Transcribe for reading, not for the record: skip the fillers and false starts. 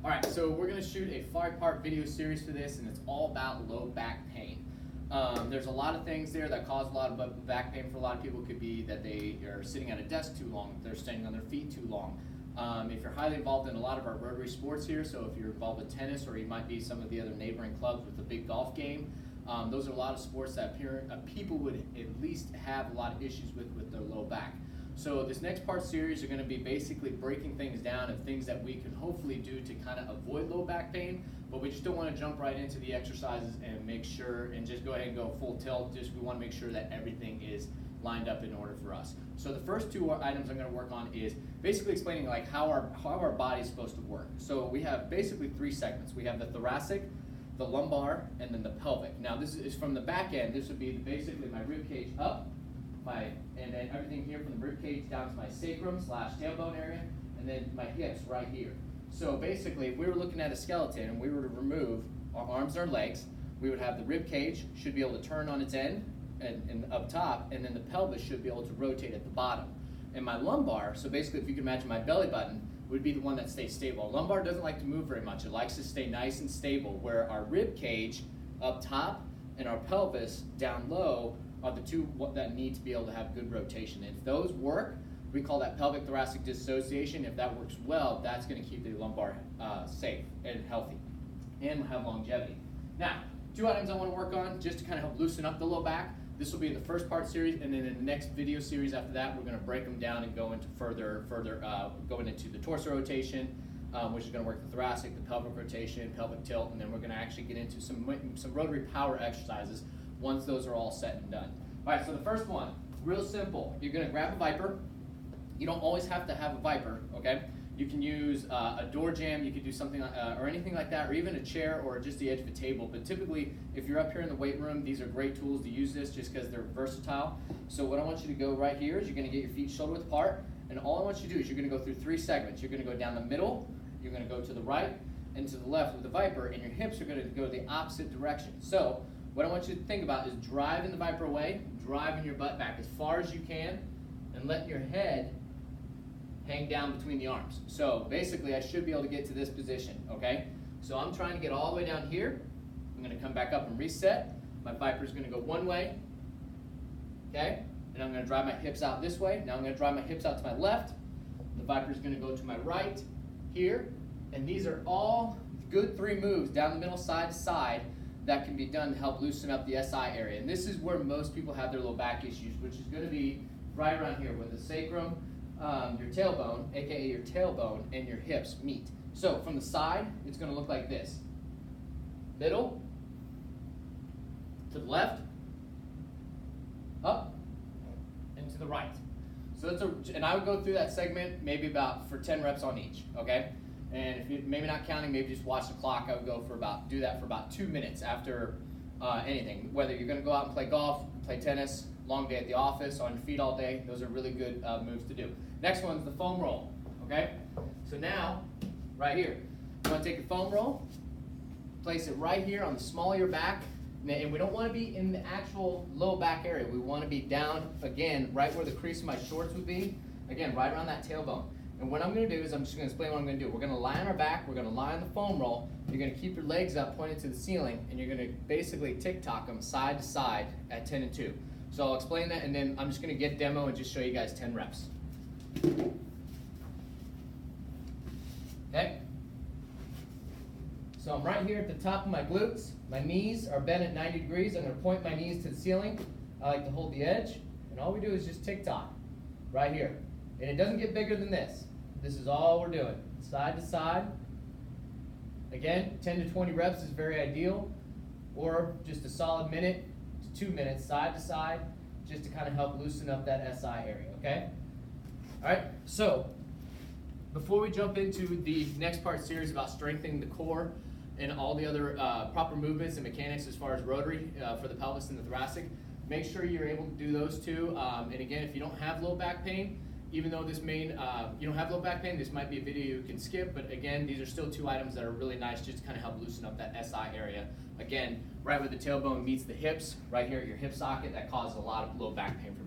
All right, so we're gonna shoot a 5-part video series for this, and it's all about low back pain. There's a lot of things there that cause a lot of back pain for a lot of people. It could be that they are sitting at a desk too long, they're standing on their feet too long. If you're highly involved in a lot of our rotary sports here, so if you're involved with tennis or you might be some of the other neighboring clubs with a big golf game, those are a lot of sports that people would at least have a lot of issues with their low back. So this next part series are going to be basically breaking things down and things that we can hopefully do to kind of avoid low back pain, but we just don't want to jump right into the exercises and make sure and just go ahead and go full tilt. Just we want to make sure that everything is lined up in order for us. So the first two items I'm going to work on is basically explaining like how our body is supposed to work. So we have basically 3 segments. We have the thoracic, the lumbar, and then the pelvic. Now this is from the back end. This would be basically my rib cage up, and then everything here from the rib cage down to my sacrum / tailbone area, and then my hips right here. So basically, if we were looking at a skeleton and we were to remove our arms and our legs, we would have the rib cage should be able to turn on its end and up top, and then the pelvis should be able to rotate at the bottom. And my lumbar, so basically if you can imagine my belly button, would be the one that stays stable. Lumbar doesn't like to move very much. It likes to stay nice and stable, where our rib cage up top and our pelvis down low are the two that need to be able to have good rotation. And if those work, we call that pelvic thoracic dissociation. If that works well, that's going to keep the lumbar safe and healthy and have longevity. Now, 2 items I want to work on just to kind of help loosen up the low back. This will be the first part series, and then in the next video series after that, we're going to break them down and go into going into the torso rotation, which is going to work the thoracic, the pelvic rotation, pelvic tilt, and then we're going to actually get into some rotary power exercises once those are all set and done. All right, so the first one, real simple. You're going to grab a Viper. You don't always have to have a Viper, okay? You can use a door jamb, you could do something or anything like that, or even a chair or just the edge of a table. But typically, if you're up here in the weight room, these are great tools to use this just because they're versatile. So what I want you to go right here is you're going to get your feet shoulder width apart, and all I want you to do is you're going to go through 3 segments. You're going to go down the middle, you're going to go to the right and to the left with the Viper, and your hips are going to go the opposite direction. So what I want you to think about is driving the Viper away, driving your butt back as far as you can, and letting your head hang down between the arms. So basically, I should be able to get to this position, okay? So I'm trying to get all the way down here. I'm going to come back up and reset. My Viper is going to go one way, okay? And I'm going to drive my hips out this way. Now I'm going to drive my hips out to my left. The Viper is going to go to my right here. And these are all good 3 moves down the middle, side to side, that can be done to help loosen up the SI area. And this is where most people have their low back issues, which is going to be right around here where the sacrum, your tailbone, aka your tailbone, and your hips meet. So from the side, it's going to look like this. Middle, to the left, up, and to the right. So and I would go through that segment maybe for 10 reps on each, okay? And if you maybe not counting, maybe just watch the clock. I would do that for about 2 minutes after anything. Whether you're going to go out and play golf, play tennis, long day at the office, on your feet all day, those are really good moves to do. Next one's the foam roll, okay? So now, right here, you want to take the foam roll, place it right here on the small of your back, and we don't want to be in the actual low back area. We want to be down, again, right where the crease of my shorts would be, again, right around that tailbone. And what I'm going to do is I'm just going to explain what I'm going to do. We're going to lie on our back, we're going to lie on the foam roll, you're going to keep your legs up pointed to the ceiling, and you're going to basically tick-tock them side to side at 10 and 2. So I'll explain that, and then I'm just going to get demo and just show you guys 10 reps. Okay? So I'm right here at the top of my glutes. My knees are bent at 90 degrees. I'm going to point my knees to the ceiling. I like to hold the edge. And all we do is just tick-tock right here. And it doesn't get bigger than this. This is all we're doing. Side to side. Again, 10 to 20 reps is very ideal. Or just a solid minute to 2 minutes side to side, just to kind of help loosen up that SI area, okay? All right, so before we jump into the next part series about strengthening the core and all the other proper movements and mechanics as far as rotary for the pelvis and the thoracic, make sure you're able to do those 2. And again, if you don't have low back pain, even though you don't have low back pain, this might be a video you can skip, but again, these are still 2 items that are really nice just to kind of help loosen up that SI area. Again, right where the tailbone meets the hips, right here at your hip socket, that causes a lot of low back pain for